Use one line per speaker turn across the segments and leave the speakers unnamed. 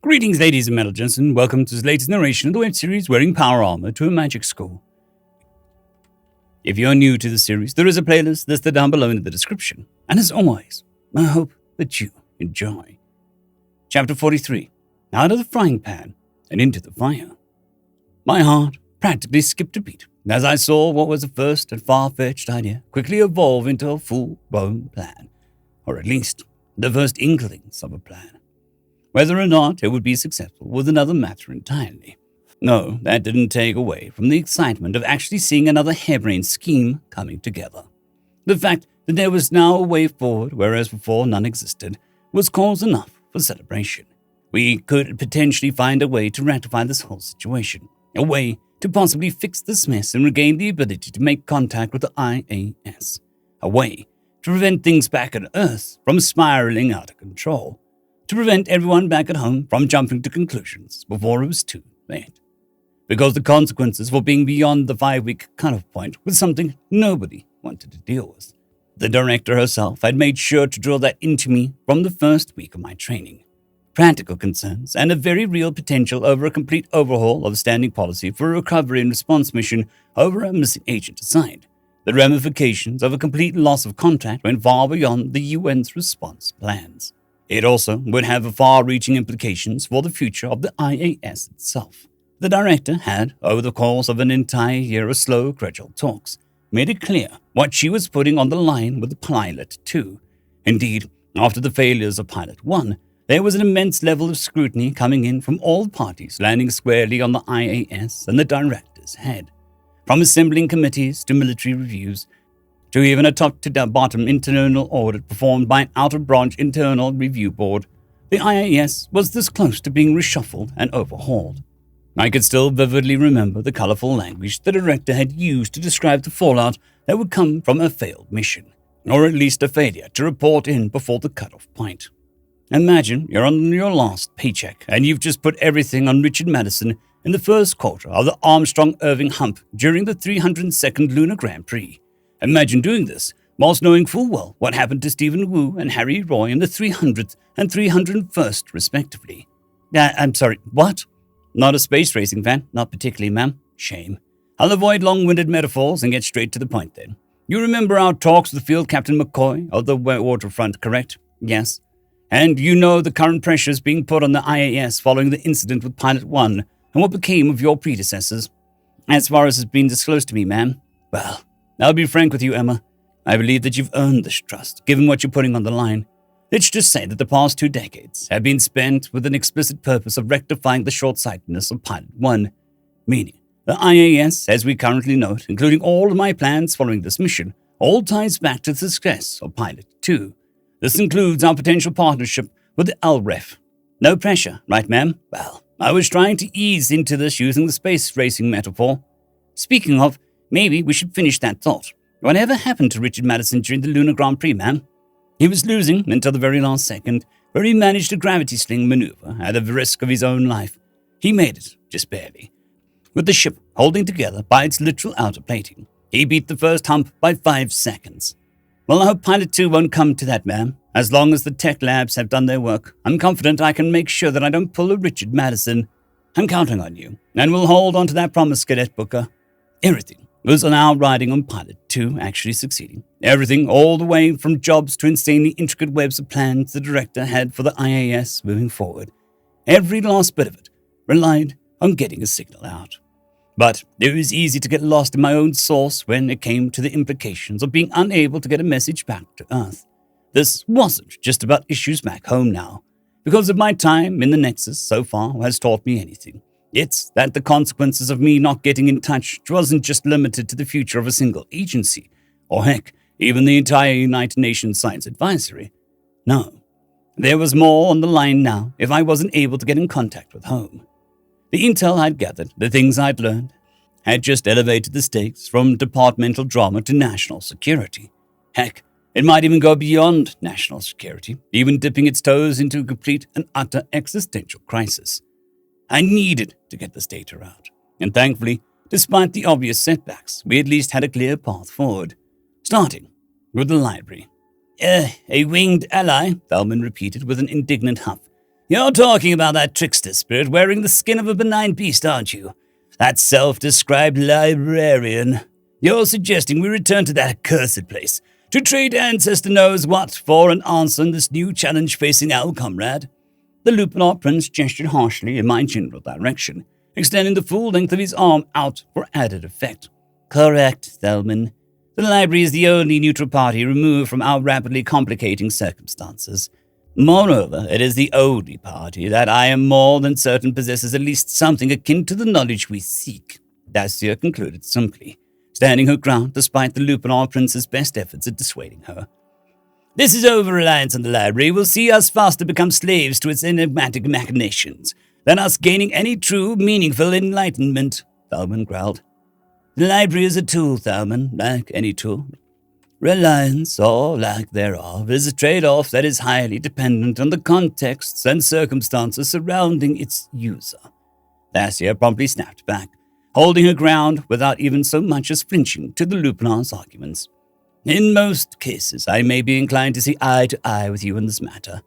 Greetings, ladies and gentlemen, and welcome to the latest narration of the web series Wearing Power Armor to a Magic School. If you're new to the series, there is a playlist listed down below in the description, and as always, I hope that you enjoy. Chapter 43, Out of the Frying Pan and Into the Fire. My heart practically skipped a beat as I saw what was a first and far-fetched idea quickly evolve into a full-blown plan, or at least the first inklings of a plan. Whether or not it would be successful was another matter entirely. No, that didn't take away from the excitement of actually seeing another harebrained scheme coming together. The fact that there was now a way forward, whereas before none existed, was cause enough for celebration. We could potentially find a way to rectify this whole situation, a way to possibly fix this mess and regain the ability to make contact with the IAS, a way to prevent things back on Earth from spiraling out of control, to prevent everyone back at home from jumping to conclusions before it was too late. Because the consequences for being beyond the 5-week cutoff point was something nobody wanted to deal with. The director herself had made sure to drill that into me from the first week of my training. Practical concerns and a very real potential over a complete overhaul of the standing policy for a recovery and response mission over a missing agent aside. The ramifications of a complete loss of contact went far beyond the UN's response plans. It also would have far-reaching implications for the future of the IAS itself. The director had, over the course of an entire year of slow, gradual talks, made it clear what she was putting on the line with the Pilot 2. Indeed, after the failures of Pilot 1, there was an immense level of scrutiny coming in from all parties, landing squarely on the IAS and the director's head. From assembling committees to military reviews, to even a top-to-bottom internal audit performed by an out-of-branch internal review board, the IAS was this close to being reshuffled and overhauled. I could still vividly remember the colorful language the director had used to describe the fallout that would come from a failed mission, or at least a failure to report in before the cutoff point. Imagine you're on your last paycheck and you've just put everything on Richard Madison in the first quarter of the Armstrong-Irving hump during the 302nd Lunar Grand Prix. Imagine doing this whilst knowing full well what happened to Stephen Wu and Harry Roy in the 300th and 301st, respectively. I'm sorry, what? Not a space racing fan, not particularly, ma'am. Shame. I'll avoid long-winded metaphors and get straight to the point then. You remember our talks with Field Captain McCoy of the waterfront, correct? Yes. And you know the current pressures being put on the IAS following the incident with Pilot 1 and what became of your predecessors. As far as has been disclosed to me, ma'am, well, I'll be frank with you, Emma. I believe that you've earned this trust, given what you're putting on the line. Let's just say that the past 2 decades have been spent with an explicit purpose of rectifying the short-sightedness of Pilot 1, meaning the IAS, as we currently note, including all of my plans following this mission, all ties back to the success of Pilot 2. This includes our potential partnership with the LREF. No pressure, right, ma'am? Well, I was trying to ease into this using the space racing metaphor. Speaking of, maybe we should finish that thought. Whatever happened to Richard Madison during the Lunar Grand Prix, ma'am? He was losing until the very last second, where he managed a gravity sling maneuver at the risk of his own life. He made it, just barely. With the ship holding together by its literal outer plating, he beat the first hump by 5 seconds. Well, I hope Pilot 2 won't come to that, ma'am. As long as the tech labs have done their work, I'm confident I can make sure that I don't pull a Richard Madison. I'm counting on you, and we'll hold on to that promise, Cadet Booker. Everything was now riding on Pilot 2 actually succeeding. Everything, all the way from jobs to insanely intricate webs of plans the director had for the IAS moving forward. Every last bit of it relied on getting a signal out. But it was easy to get lost in my own sauce when it came to the implications of being unable to get a message back to Earth. This wasn't just about issues back home now, because of my time in the Nexus so far has taught me anything. It's that the consequences of me not getting in touch wasn't just limited to the future of a single agency, or heck, even the entire United Nations Science Advisory. No, there was more on the line now if I wasn't able to get in contact with home. The intel I'd gathered, the things I'd learned, had just elevated the stakes from departmental drama to national security. Heck, it might even go beyond national security, even dipping its toes into a complete and utter existential crisis. I needed to get this data out, and thankfully, despite the obvious setbacks, we at least had a clear path forward. Starting with the library. A winged ally, Thalman repeated with an indignant huff. You're talking about that trickster spirit wearing the skin of a benign beast, aren't you? That self-described librarian. You're suggesting we return to that accursed place to trade ancestor knows what for an answer in this new challenge facing our comrade? The Lupinar prince gestured harshly in my general direction, extending the full length of his arm out for added effect. Correct, Thelman. The library is the only neutral party removed from our rapidly complicating circumstances. Moreover, it is the only party that I am more than certain possesses at least something akin to the knowledge we seek, Dacia concluded simply, standing her ground despite the Lupinar prince's best efforts at dissuading her. This is over-reliance on the library will see us faster become slaves to its enigmatic machinations than us gaining any true, meaningful enlightenment, Thalman growled. The library is a tool, Thalman, like any tool. Reliance, or lack thereof, is a trade-off that is highly dependent on the contexts and circumstances surrounding its user. Dacia promptly snapped back, holding her ground without even so much as flinching to the Lupinar's arguments. In most cases, I may be inclined to see eye to eye with you in this matter.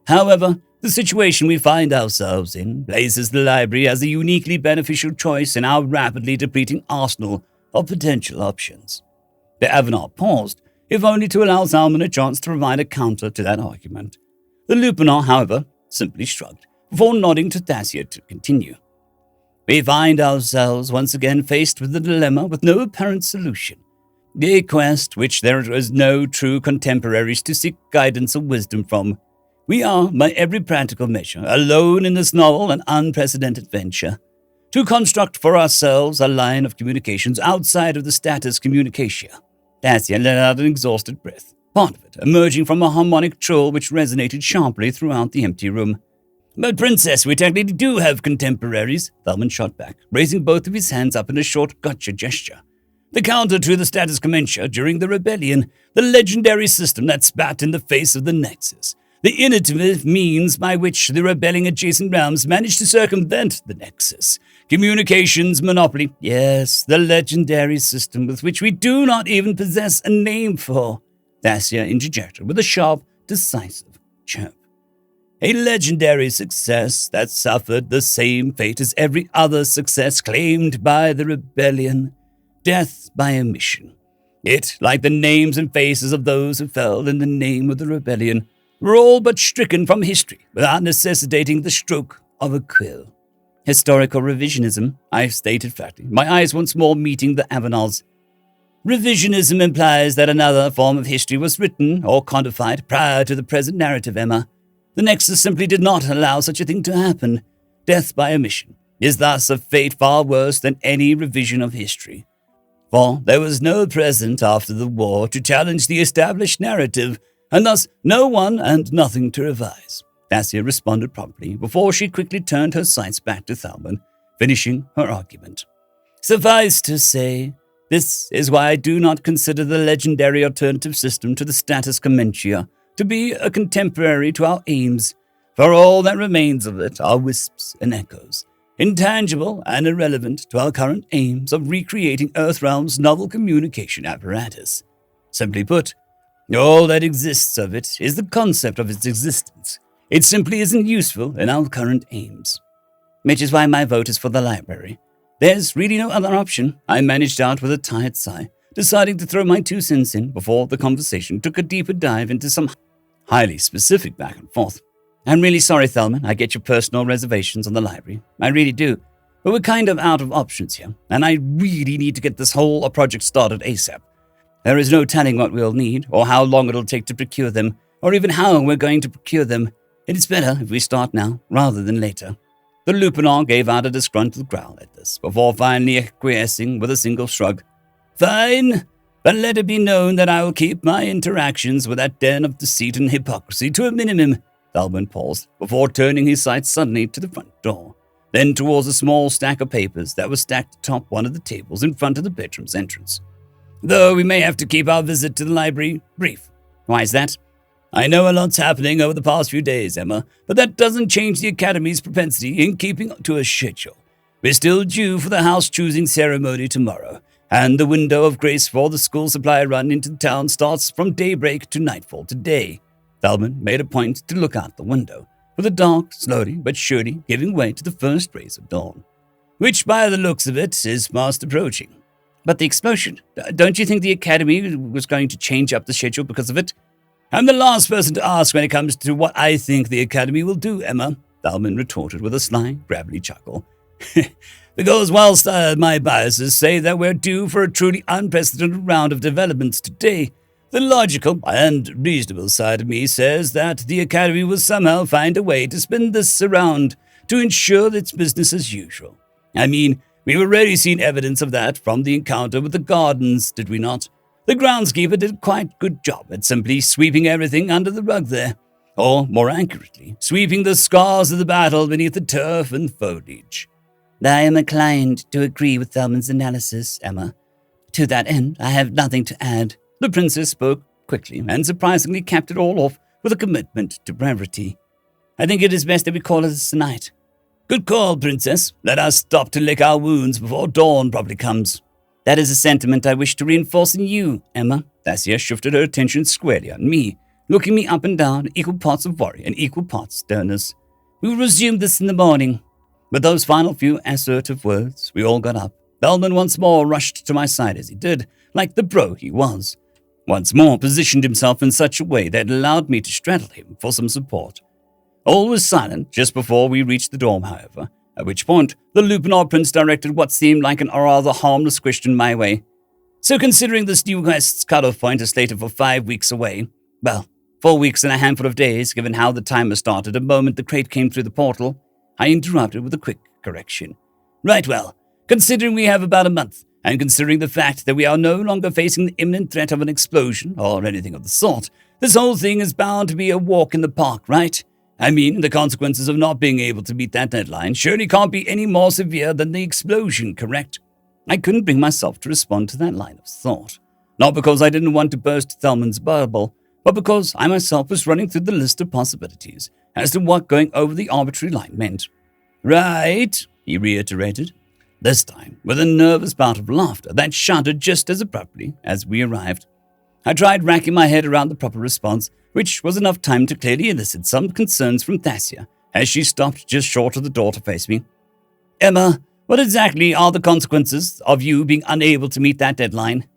However, the situation we find ourselves in places the library as a uniquely beneficial choice in our rapidly depleting arsenal of potential options. The Avenard paused, if only to allow Zalman a chance to provide a counter to that argument. The Lupinar, however, simply shrugged, before nodding to Dacia to continue. We find ourselves once again faced with a dilemma with no apparent solution. A quest which there is no true contemporaries to seek guidance or wisdom from. We are, by every practical measure, alone in this novel and unprecedented venture. To construct for ourselves a line of communications outside of the status communicatia. Dacia let out an exhausted breath, part of it emerging from a harmonic trill which resonated sharply throughout the empty room. But, Princess, we technically do have contemporaries, Thalman shot back, raising both of his hands up in a short gotcha gesture. The counter to the status commencia during the rebellion, the legendary system that spat in the face of the Nexus, the innovative means by which the rebelling adjacent realms managed to circumvent the Nexus, communications monopoly, yes, the legendary system with which we do not even possess a name for, Dacia interjected with a sharp, decisive chirp. A legendary success that suffered the same fate as every other success claimed by the rebellion. Death by omission. It, like the names and faces of those who fell in the name of the rebellion, were all but stricken from history without necessitating the stroke of a quill. Historical revisionism, I stated flatly, my eyes once more meeting the Avenar's. Revisionism implies that another form of history was written or codified prior to the present narrative, Emma. The Nexus simply did not allow such a thing to happen. Death by omission is thus a fate far worse than any revision of history. For there was no present after the war to challenge the established narrative, and thus no one and nothing to revise. Dacia responded promptly before she quickly turned her sights back to Thalman, finishing her argument. Suffice to say, this is why I do not consider the legendary alternative system to the status commencia to be a contemporary to our aims, for all that remains of it are wisps and echoes, intangible and irrelevant to our current aims of recreating Earthrealm's novel communication apparatus. Simply put, all that exists of it is the concept of its existence. It simply isn't useful in our current aims. Which is why my vote is for the library. There's really no other option, I managed out with a tired sigh, deciding to throw my 2 cents in before the conversation took a deeper dive into some highly specific back and forth. I'm really sorry, Thelman, I get your personal reservations on the library. I really do. But we're kind of out of options here, and I really need to get this whole project started ASAP. There is no telling what we'll need, or how long it'll take to procure them, or even how we're going to procure them. It is better if we start now, rather than later. The Lupinar gave out a disgruntled growl at this, before finally acquiescing with a single shrug. Fine, but let it be known that I will keep my interactions with that den of deceit and hypocrisy to a minimum. Thalman paused, before turning his sights suddenly to the front door, then towards a small stack of papers that was stacked atop one of the tables in front of the bedroom's entrance. Though we may have to keep our visit to the library brief. Why is that? I know a lot's happening over the past few days, Emma, but that doesn't change the Academy's propensity in keeping to a schedule. We're still due for the house-choosing ceremony tomorrow, and the window of grace for the school supply run into town starts from daybreak to nightfall today. Thalman made a point to look out the window, with the dark slowly but surely giving way to the first rays of dawn, which by the looks of it is fast approaching. But the explosion, don't you think the Academy was going to change up the schedule because of it? I'm the last person to ask when it comes to what I think the Academy will do, Emma, Thalman retorted with a sly, gravelly chuckle. Because whilst my biases say that we're due for a truly unprecedented round of developments today, the logical and reasonable side of me says that the Academy will somehow find a way to spin this around to ensure that it's business as usual. I mean, we've already seen evidence of that from the encounter with the Gardens, did we not? The groundskeeper did quite a good job at simply sweeping everything under the rug there. Or, more accurately, sweeping the scars of the battle beneath the turf and foliage. I am inclined to agree with Thalman's analysis, Emma. To that end, I have nothing to add. The princess spoke quickly and surprisingly capped it all off with a commitment to brevity. I think it is best that we call it a night. Good call, princess. Let us stop to lick our wounds before dawn properly comes. That is a sentiment I wish to reinforce in you, Emma. Thasia shifted her attention squarely on me, looking me up and down, equal parts of worry and equal parts sternness. We will resume this in the morning. With those final few assertive words, we all got up. Thalman once more rushed to my side as he did, like the bro he was. Once more positioned himself in such a way that it allowed me to straddle him for some support. All was silent just before we reached the dorm, however, at which point the Lupinor Prince directed what seemed like an rather harmless question my way. So considering this new quest's cutoff point is slated for 5 weeks away, well, 4 weeks and a handful of days, given how the timer started the moment the crate came through the portal, I interrupted with a quick correction. Right, well, considering we have about a month, and considering the fact that we are no longer facing the imminent threat of an explosion or anything of the sort, this whole thing is bound to be a walk in the park, right? I mean, the consequences of not being able to meet that deadline surely can't be any more severe than the explosion, correct? I couldn't bring myself to respond to that line of thought. Not because I didn't want to burst Thalman's bubble, but because I myself was running through the list of possibilities as to what going over the arbitrary line meant. Right, he reiterated, this time with a nervous bout of laughter that shuddered just as abruptly as we arrived. I tried racking my head around the proper response, which was enough time to clearly elicit some concerns from Thasia as she stopped just short of the door to face me. Emma, what exactly are the consequences of you being unable to meet that deadline?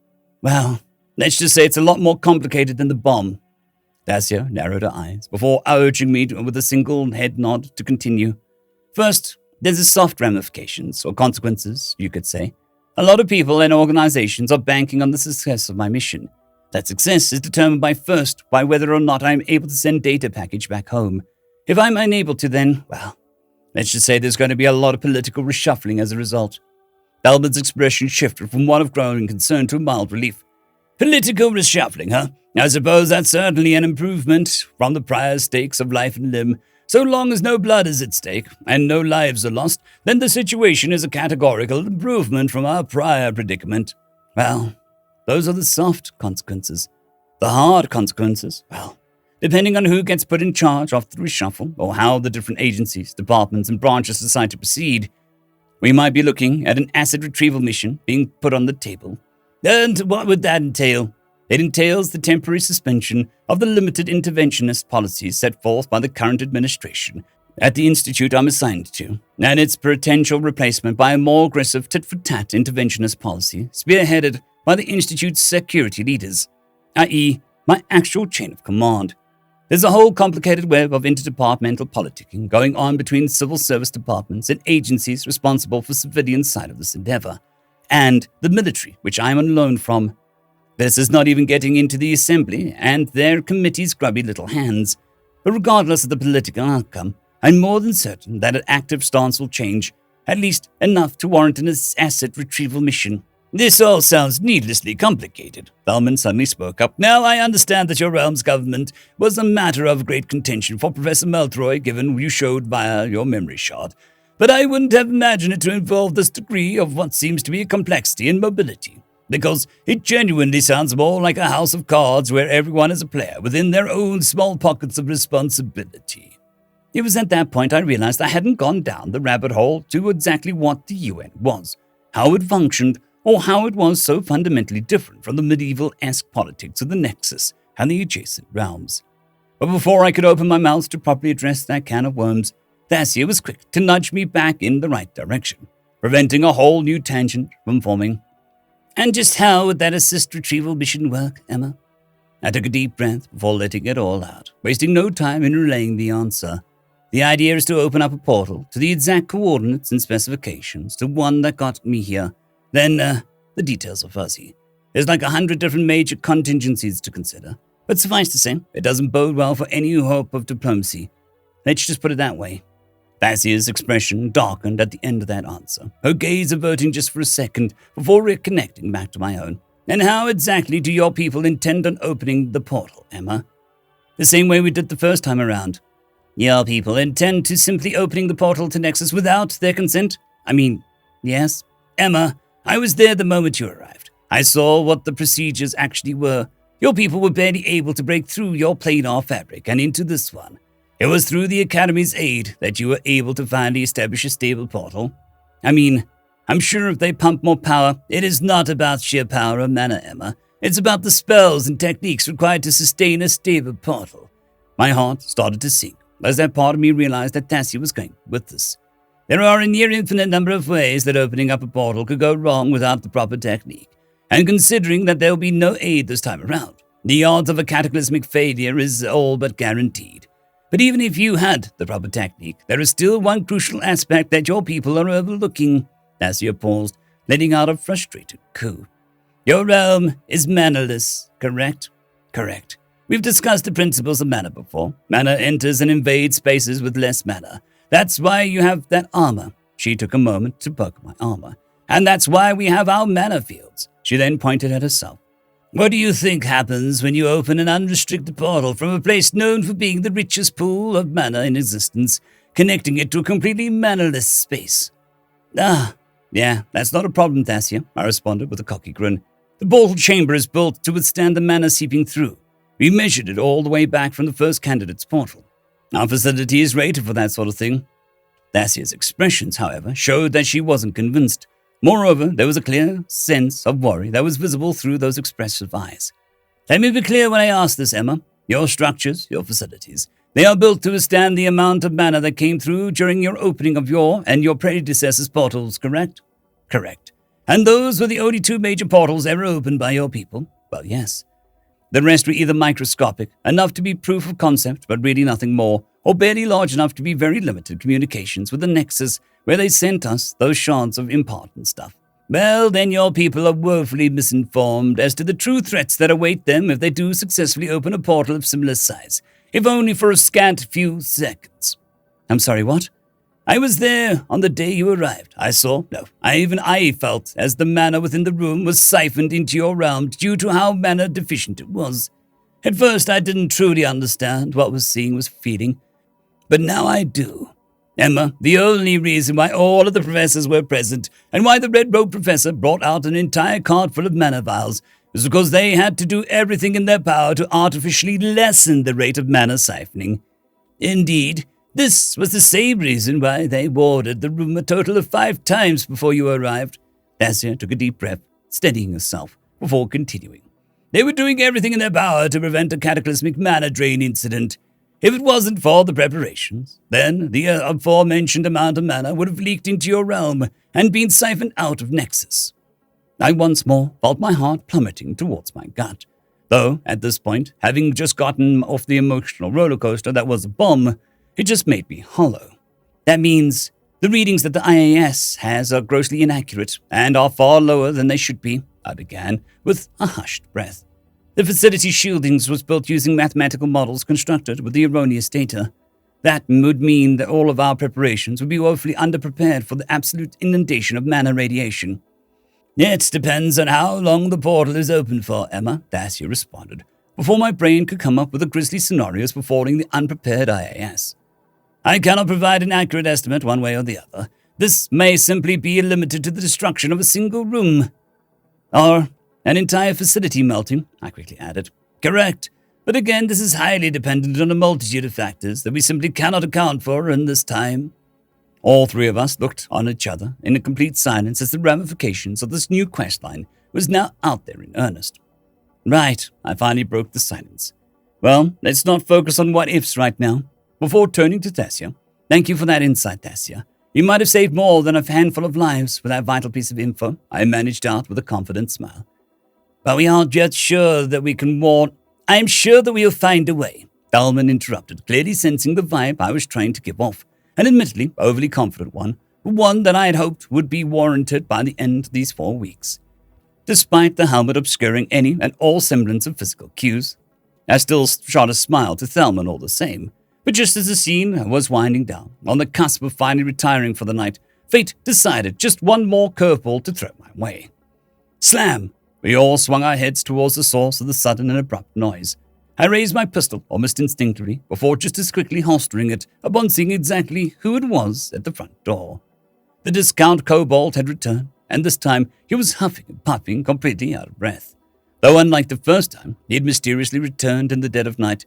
Well, let's just say it's a lot more complicated than the bomb. Thasia narrowed her eyes before urging me with a single head nod to continue. First, there's the soft ramifications, or consequences, you could say. A lot of people and organizations are banking on the success of my mission. That success is determined by whether or not I'm able to send data package back home. If I'm unable to, then, well, let's just say there's going to be a lot of political reshuffling as a result. Thalman's expression shifted from one of growing concern to a mild relief. Political reshuffling, huh? I suppose that's certainly an improvement from the prior stakes of life and limb. So long as no blood is at stake and no lives are lost, then the situation is a categorical improvement from our prior predicament. Well, those are the soft consequences. The hard consequences, well, depending on who gets put in charge of the reshuffle or how the different agencies, departments, and branches decide to proceed, we might be looking at an asset retrieval mission being put on the table. And what would that entail? It entails the temporary suspension of the limited interventionist policies set forth by the current administration at the institute I'm assigned to, and its potential replacement by a more aggressive tit-for-tat interventionist policy spearheaded by the institute's security leaders, i.e., my actual chain of command. There's a whole complicated web of interdepartmental politicking going on between civil service departments and agencies responsible for the civilian side of this endeavor, and the military, which I'm on loan from. This is not even getting into the Assembly and their committee's grubby little hands. But regardless of the political outcome, I'm more than certain that an active stance will change, at least enough to warrant an asset retrieval mission. This all sounds needlessly complicated, Thalman suddenly spoke up. Now I understand that your realm's government was a matter of great contention for Professor Meltroy, given you showed via your memory shard. But I wouldn't have imagined it to involve this degree of what seems to be a complexity and mobility. Because it genuinely sounds more like a house of cards where everyone is a player within their own small pockets of responsibility. It was at that point I realized I hadn't gone down the rabbit hole to exactly what the UN was, how it functioned, or how it was so fundamentally different from the medieval-esque politics of the Nexus and the adjacent realms. But before I could open my mouth to properly address that can of worms, Thasia was quick to nudge me back in the right direction, preventing a whole new tangent from forming. And just how would that assist retrieval mission work, Emma? I took a deep breath before letting it all out, wasting no time in relaying the answer. The idea is to open up a portal to the exact coordinates and specifications to one that got me here. Then, the details are fuzzy. There's like 100 different major contingencies to consider. But suffice to say, it doesn't bode well for any hope of diplomacy. Let's just put it that way. Thasia's expression darkened at the end of that answer, her gaze averting just for a second before reconnecting back to my own. And how exactly do your people intend on opening the portal, Emma? The same way we did the first time around. Your people intend to simply opening the portal to Nexus without their consent? I mean, yes. Emma, I was there the moment you arrived. I saw what the procedures actually were. Your people were barely able to break through your planar fabric and into this one. It was through the Academy's aid that you were able to finally establish a stable portal. I mean, I'm sure if they pump more power, it is not about sheer power or mana, Emma. It's about the spells and techniques required to sustain a stable portal. My heart started to sink as that part of me realized that Thasia was going with this. There are a near infinite number of ways that opening up a portal could go wrong without the proper technique. And considering that there will be no aid this time around, the odds of a cataclysmic failure is all but guaranteed. But even if you had the proper technique, there is still one crucial aspect that your people are overlooking. Thasia paused, letting out a frustrated coo. Your realm is manaless, correct? Correct. We've discussed the principles of mana before. Mana enters and invades spaces with less mana. That's why you have that armor. She took a moment to poke my armor. And that's why we have our mana fields. She then pointed at herself. What do you think happens when you open an unrestricted portal from a place known for being the richest pool of mana in existence, connecting it to a completely manaless space? Yeah, that's not a problem, Thasia, I responded with a cocky grin. The portal chamber is built to withstand the mana seeping through. We measured it all the way back from the first candidate's portal. Our facility is rated for that sort of thing. Thasia's expressions, however, showed that she wasn't convinced. Moreover, there was a clear sense of worry that was visible through those expressive eyes. Let me be clear when I ask this, Emma. Your structures, your facilities, they are built to withstand the amount of mana that came through during your opening of your and your predecessors' portals, correct? Correct. And those were the only two major portals ever opened by your people? Well, yes. The rest were either microscopic, enough to be proof of concept, but really nothing more, or barely large enough to be very limited communications with the Nexus, where they sent us those shards of important stuff. Well, then your people are woefully misinformed as to the true threats that await them if they do successfully open a portal of similar size, if only for a scant few seconds. I'm sorry, what? I was there on the day you arrived. I felt as the mana within the room was siphoned into your realm due to how mana deficient it was. At first, I didn't truly understand what was seeing was feeling, but now I do. Emma, the only reason why all of the professors were present and why the red-robed professor brought out an entire cart full of mana vials was because they had to do everything in their power to artificially lessen the rate of mana siphoning. Indeed, this was the same reason why they warded the room a total of 5 times before you arrived. Thasia took a deep breath, steadying herself, before continuing. They were doing everything in their power to prevent a cataclysmic mana drain incident. If it wasn't for the preparations, then the aforementioned amount of mana would have leaked into your realm and been siphoned out of Nexus. I once more felt my heart plummeting towards my gut, though at this point, having just gotten off the emotional roller coaster that was a bomb, it just made me hollow. That means the readings that the IAS has are grossly inaccurate and are far lower than they should be, I began, with a hushed breath. The facility shieldings was built using mathematical models constructed with the erroneous data. That would mean that all of our preparations would be woefully underprepared for the absolute inundation of mana radiation. It depends on how long the portal is open for, Emma, Thasia responded, before my brain could come up with the grisly scenarios befalling the unprepared IAS. I cannot provide an accurate estimate one way or the other. This may simply be limited to the destruction of a single room. Or an entire facility melting, I quickly added. Correct. But again, this is highly dependent on a multitude of factors that we simply cannot account for in this time. All three of us looked on each other in a complete silence as the ramifications of this new questline was now out there in earnest. Right, I finally broke the silence. Well, let's not focus on what-ifs right now. Before turning to Tessia, thank you for that insight, Tessia. You might have saved more than a handful of lives with that vital piece of info, I managed out with a confident smile. But we aren't yet sure that we can warn. I am sure that we'll find a way, Thalman interrupted, clearly sensing the vibe I was trying to give off, an admittedly overly confident one, but one that I had hoped would be warranted by the end of these 4 weeks. Despite the helmet obscuring any and all semblance of physical cues, I still shot a smile to Thalman all the same. But just as the scene was winding down, on the cusp of finally retiring for the night, fate decided just one more curveball to throw my way. Slam! We all swung our heads towards the source of the sudden and abrupt noise. I raised my pistol almost instinctively, before just as quickly holstering it upon seeing exactly who it was at the front door. The discount kobold had returned, and this time he was huffing and puffing, completely out of breath. Though unlike the first time, he had mysteriously returned in the dead of night.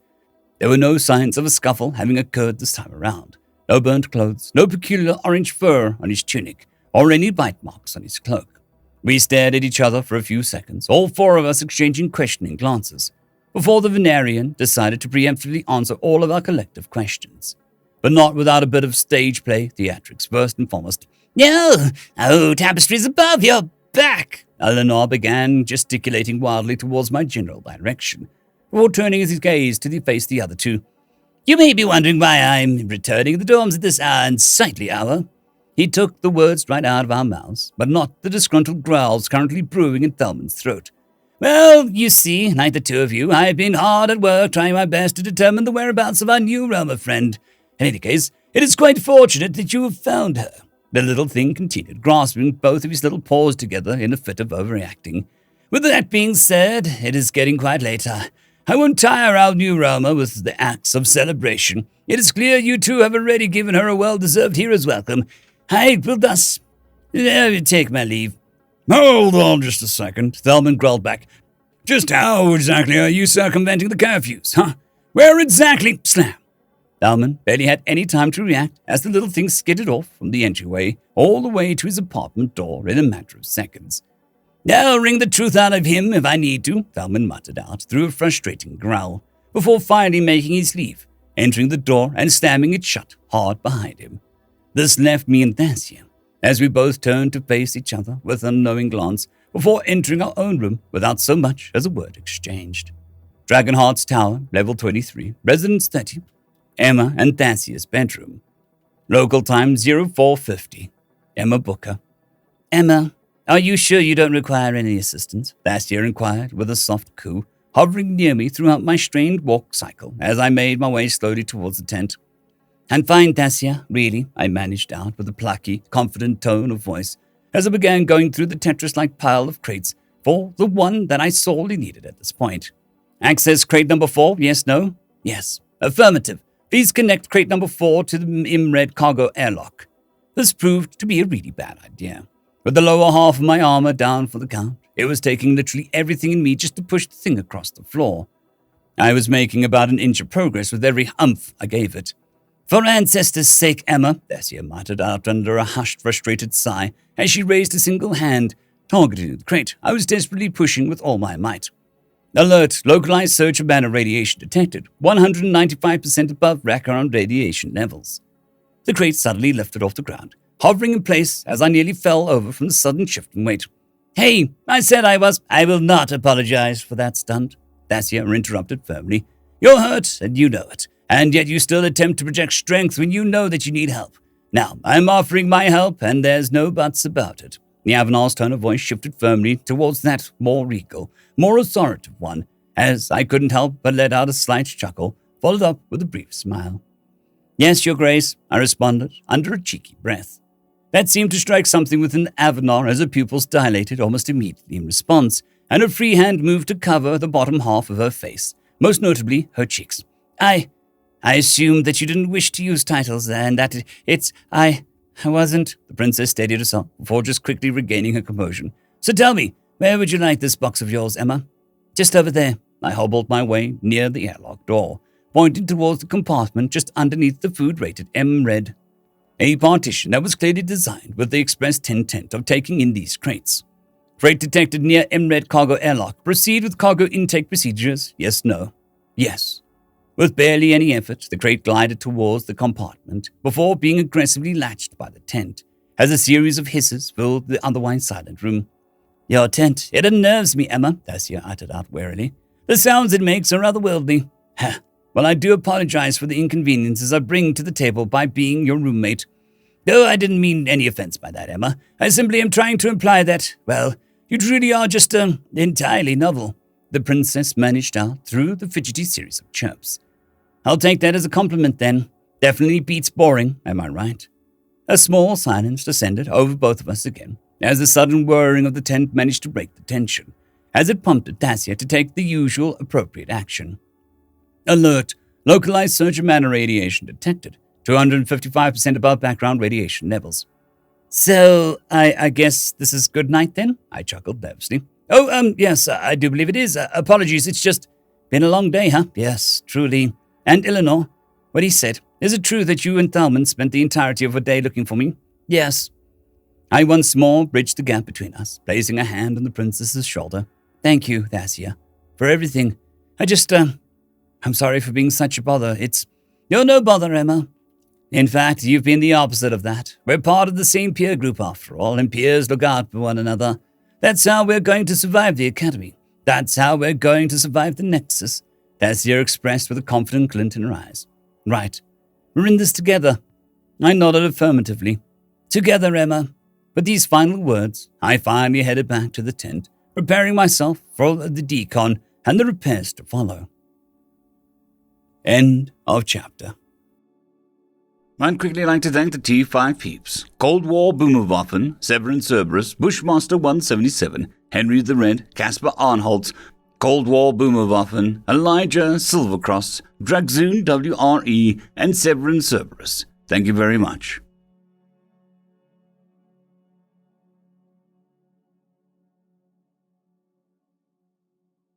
There were no signs of a scuffle having occurred this time around. No burnt clothes, no peculiar orange fur on his tunic, or any bite marks on his cloak. We stared at each other for a few seconds, all 4 of us exchanging questioning glances, before the Venerian decided to preemptively answer all of our collective questions. But not without a bit of stage play theatrics, first and foremost. No! Oh, tapestries above your back! Eleanor began gesticulating wildly towards my general direction, before turning his gaze to face the other 2. You may be wondering why I'm returning to the dorms at this unsightly hour. He took the words right out of our mouths, but not the disgruntled growls currently brewing in Thalman's throat. Well, you see, like the 2 of you, I've been hard at work trying my best to determine the whereabouts of our new Roma friend. In any case, it is quite fortunate that you have found her. The little thing continued, grasping both of his little paws together in a fit of overreacting. With that being said, it is getting quite late. I won't tire our new Roma with the acts of celebration. It is clear you 2 have already given her a well-deserved hero's welcome. I will thus take my leave. Hold on just a second, Thalman growled back. Just how exactly are you circumventing the curfews, huh? Where exactly? Slam! Thalman barely had any time to react as the little thing skidded off from the entryway all the way to his apartment door in a matter of seconds. I'll wring the truth out of him if I need to, Thalman muttered out through a frustrating growl, before finally making his leave, entering the door and slamming it shut hard behind him. This left me and Tessia, as we both turned to face each other with an unknowing glance before entering our own room without so much as a word exchanged. Dragonheart's Tower, level 23, residence 30, Emma and Thessia's bedroom. Local time 0450. Emma Booker. Emma, are you sure you don't require any assistance? Thessia inquired with a soft coo, hovering near me throughout my strained walk cycle as I made my way slowly towards the tent. I'm fine, Thessia, really, I managed out with a plucky, confident tone of voice as I began going through the Tetris-like pile of crates for the one that I sorely needed at this point. Access crate number 4, yes, no? Yes. Affirmative. Please connect crate number 4 to the HenryTheRed cargo airlock. This proved to be a really bad idea. With the lower half of my armor down for the count, it was taking literally everything in me just to push the thing across the floor. I was making about an inch of progress with every humph I gave it. For ancestors' sake, Emma, Thessia muttered out under a hushed, frustrated sigh as she raised a single hand, targeting the crate I was desperately pushing with all my might. Alert, localized search of banner radiation detected, 195% above background radiation levels. The crate suddenly lifted off the ground, hovering in place as I nearly fell over from the sudden shifting weight. Hey, I said I will not apologize for that stunt, Thessia interrupted firmly. You're hurt, and you know it, and yet you still attempt to project strength when you know that you need help. Now, I'm offering my help, and there's no buts about it. Yavanar's tone of voice shifted firmly towards that more regal, more authoritative one, as I couldn't help but let out a slight chuckle, followed up with a brief smile. Yes, Your Grace, I responded, under a cheeky breath. That seemed to strike something within Avanar as her pupils dilated almost immediately in response, and her free hand moved to cover the bottom half of her face, most notably her cheeks. I assumed that you didn't wish to use titles, and that I wasn't, the princess steadied herself before just quickly regaining her composure. So tell me, where would you like this box of yours, Emma? Just over there. I hobbled my way near the airlock door, pointing towards the compartment just underneath the food-rated HenryTheRed, a partition that was clearly designed with the express intent of taking in these crates. Crate detected near HenryTheRed cargo airlock. Proceed with cargo intake procedures. Yes, no. Yes. With barely any effort, the crate glided towards the compartment before being aggressively latched by the tent, as a series of hisses filled the otherwise silent room. "Your tent, it unnerves me, Emma," Dacia uttered out wearily. "The sounds it makes are otherworldly. Ha! Well, I do apologize for the inconveniences I bring to the table by being your roommate. Though I didn't mean any offense by that, Emma. I simply am trying to imply that, well, you truly are just, entirely novel," the princess managed out through the fidgety series of chirps. "I'll take that as a compliment, then. Definitely beats boring, am I right?" A small silence descended over both of us again, as the sudden whirring of the tent managed to break the tension, as it prompted Dacia to take the usual appropriate action. "Alert! Localized surge of mana radiation detected. 255% above background radiation levels." "So, I guess this is good night, then?" I chuckled nervously. "Oh, yes, I do believe it is. Apologies, it's just been a long day, huh? Yes, truly. And Eleanor, what he said, is it true that you and Thalman spent the entirety of a day looking for me?" "Yes." I once more bridged the gap between us, placing a hand on the princess's shoulder. "Thank you, Dacia, for everything. I'm sorry for being such a bother. You're no bother, Emma. In fact, you've been the opposite of that. We're part of the same peer group after all, and peers look out for one another. That's how we're going to survive the academy. That's how we're going to survive the Nexus," Dacia expressed with a confident glint in her eyes. "Right. We're in this together." I nodded affirmatively. "Together, Emma." With these final words, I finally headed back to the tent, preparing myself for the decon and the repairs to follow. End of chapter. I'd quickly like to thank the T5 peeps: Cold War Boomerwaffen, Severin Cerberus, Bushmaster 177, HenryTheRed, Casper Arnholtz, Cold War Boomerwaffen, Elijah Silvercross, Dragzoon W.R.E, and Severin Cerberus. Thank you very much.